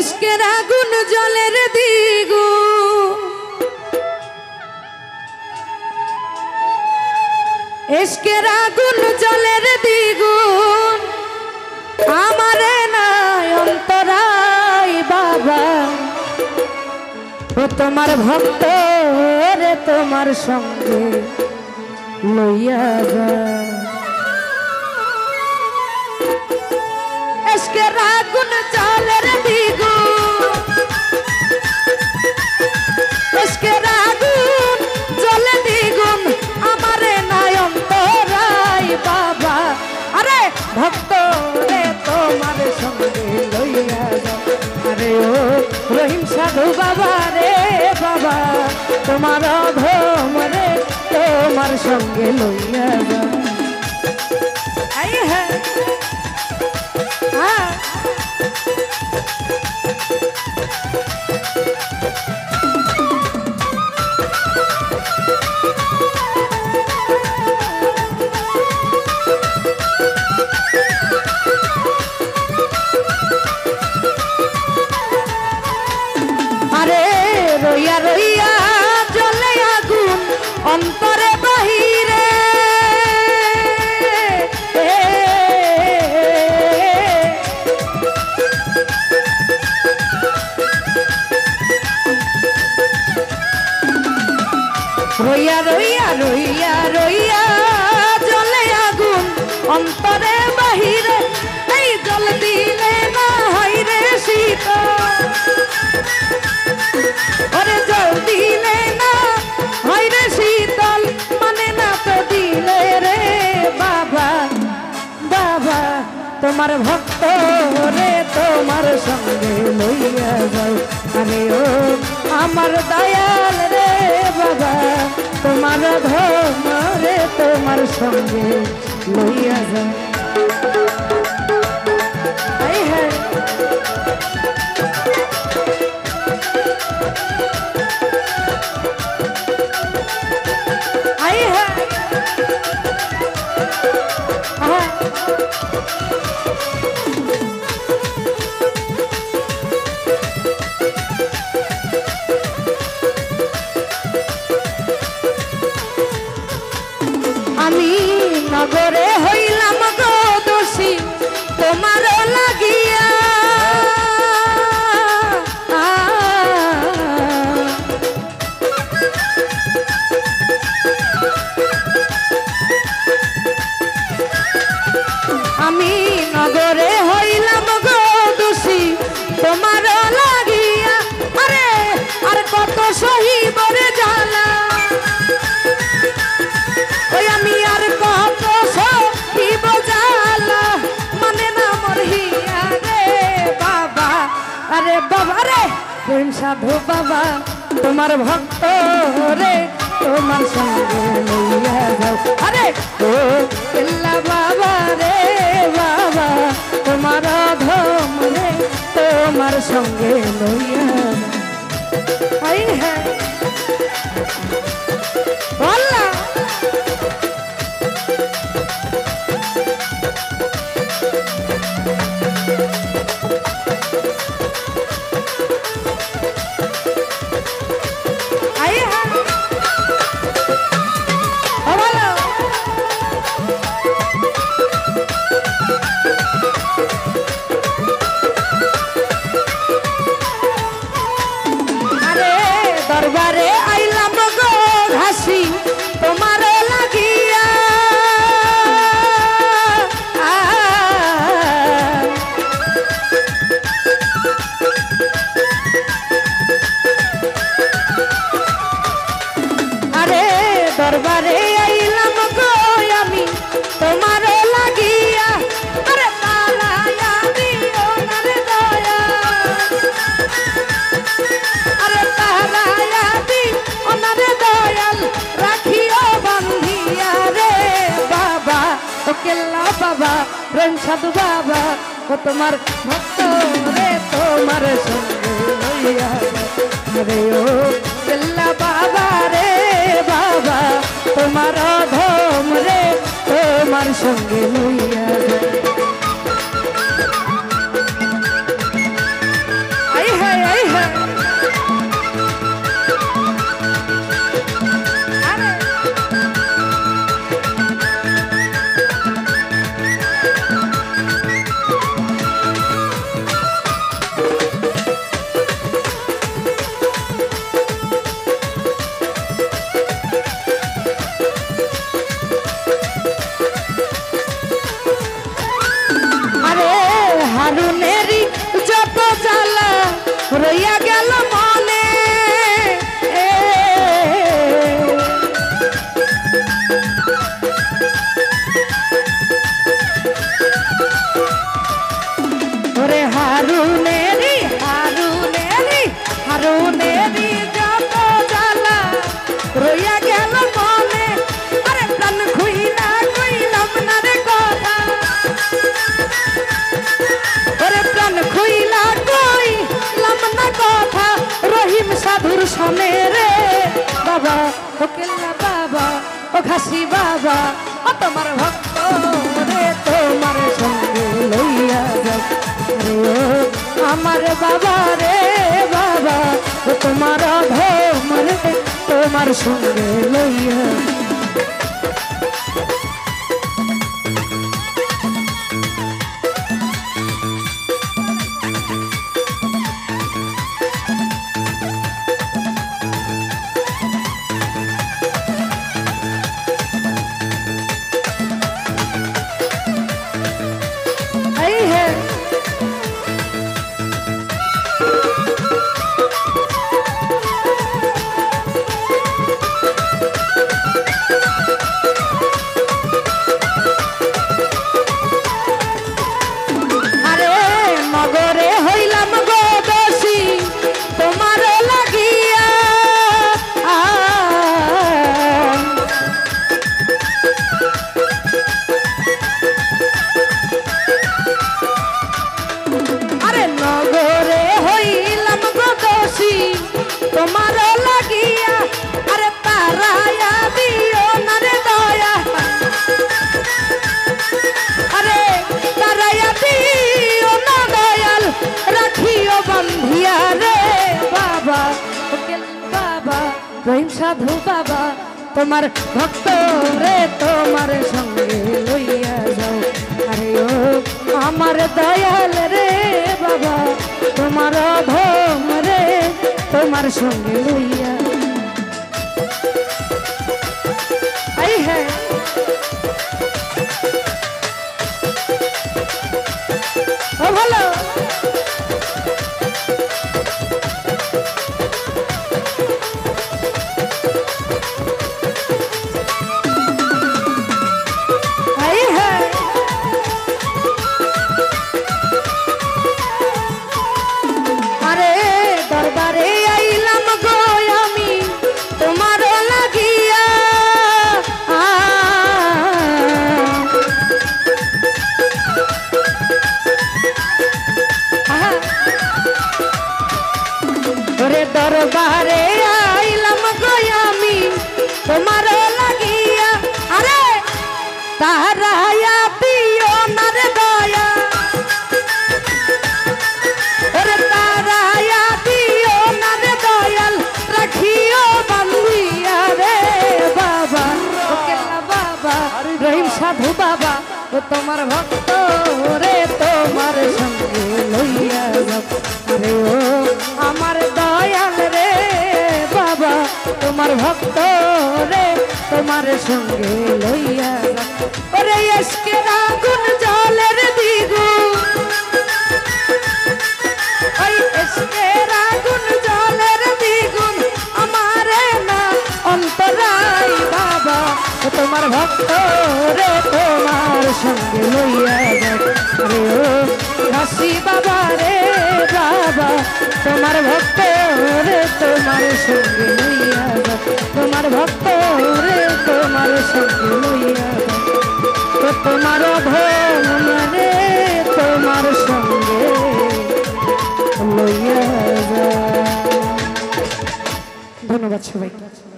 এশকের আগুন জলের দ্বিগুণ, এশকের আগুন জলের দ্বিগুণ, আমারে নাই অন্তরাই বাবা। ও তোমার ভক্ত রে তোমার সঙ্গে লইয়া যা। এশকের আগুন জলের দ্বিগুণ, এশকের আগুন জলে দ্বিগুণ, আমারে নাই অন্তরাই বাবা। আরে ভক্ত রে তোমার সঙ্গে লইয়া যাও। আরে ও রহিম সাধু বাবা রে বাবা, তোমার অধম রে তোমার সঙ্গে লইয়া যাও। আই হ্যাঁ হ্যাঁ রইয়া রইয়া জ্বলে আগুন অন্তরে বাহিরে, রইয়া রইয়া রইয়া রইয়া জ্বলে আগুন অন্তরে বাহিরে। এই জল দিলে না হয় রে শীতল, ওরে জল দিলে না হয় রে শীতল, মানে না তো দিলে রে বাবা। বাবা তোমার ভক্ত রে তোমার সঙ্গে লইয়া যাও। আরে ও আমার দয়াল রে বাবা, তোমার ধর্ম রে তোমার সঙ্গে লইয়া যাও। আই হ্যাঁ আই হ্যাঁ আমি নগরে হইলাম গো দোষী তোমার লাগিয়া। আমি নগরে হইলাম গো দোষী তোমার লাগিয়া। আরে আর কত সহিব রে জ্বালা, ওই আমি আর কত সহিব জ্বালা, মানে না মোর হিয়া রে বাবা। আরে বাবা রে প্রেম সাধু বাবা, তোমার ভক্ত রে তোমার সঙ্গে লইয়া যাও। আরে ও এল্লা বাবা রে বাবা, তোমার অধম রে তোমার সঙ্গে লইয়া যাও। আই হ্যাঁ বললা দরবারে আইলাম গো ঘাসি তোমার লাগিয়া। আরে দরবারে আইলাম গো আমি তোমার লাগিয়া। আরে তারায়া দিও না রে দয়া, আরে তারায়া দিও না রে দয়াল, রাখিও বান্ধিয়া রে বাবা। ও কেল্লা বাবা প্রেম সাধু বাবা, ও তোমার ভক্ত রে তোমার সঙ্গে লইয়া। আরে ও কেল্লা বাবা রে বাবা, তোমার অধম রে তোমার সঙ্গে লইয়া। আই এই হে আরে হারুনেরই যত জ্বালা রইয়া গেল মনে ওরে হারুনেরই হারুনেরই হারুনেরই যত জ্বালা রইয়া গেল মনে আরে প্রাণ খুইলা কইলাম না রে কথা খুইলা কইলাম না কথা রহিম সাধুর সনে রে বাবা ও কেল্লা বাবা ও খাসি বাবা ও তোমার ভক্ত রে তোমার সঙ্গে লইয়া যাও রে ও আমার বাবা রে বাবা ও তোমার ধম রে তোমার সঙ্গে লইয়া তোমার লাগিয়া আরে তারায়া দিও না রে দয়া আরে তারায়া দিও না দয়াল রাখিও বন্ধিয়া রে বাবা বাবা রহিম সাধু বাবা তোমার ভক্ত রে তোমার সঙ্গে লইয়া যাও আরে ও আমার দয়াল রে বাবা তোমার ধম রে তোমার সঙ্গে লইয়া আই হ্যাঁ ও ভালো আই হ্যাঁ আরে দরবারে আইলাম গো আমি তোমার লাগিয়া ওরে দরবারে আইলাম গো আমি তোমার লাগিয়া আরে তারায়া দিও না রে দয়া ওরে তারায়া দিও না রে দয়াল রাখিও বন্ধিয়া রে বাবা ও কেল্লা বাবা রহিম সাধু বাবা ও তোমার ভক্ত রে তোমার সঙ্গে লইয়া যাও আরে ও আমার দয়াল রে বাবা তোমার ভক্ত রে তোমার সঙ্গে লইয়া যাও ওরে এসকের আগুন জলের দ্বিগুণ ওই এসকের আগুন জলের দ্বিগুণ আমারে না অন্তরাই বাবা তোমার ভক্ত রে তোমার সঙ্গে লইয়া যাও আরে ও কাশি বাবা রে বাবা তোমার ভক্ত রে তোমার সঙ্গে লইয়া যাও তোমার ভক্ত রে তোমার সঙ্গে লইয়া যাও তোমার ধন রে তোমার সঙ্গে লইয়া যাও। ধন্যবাদ সবাইকে।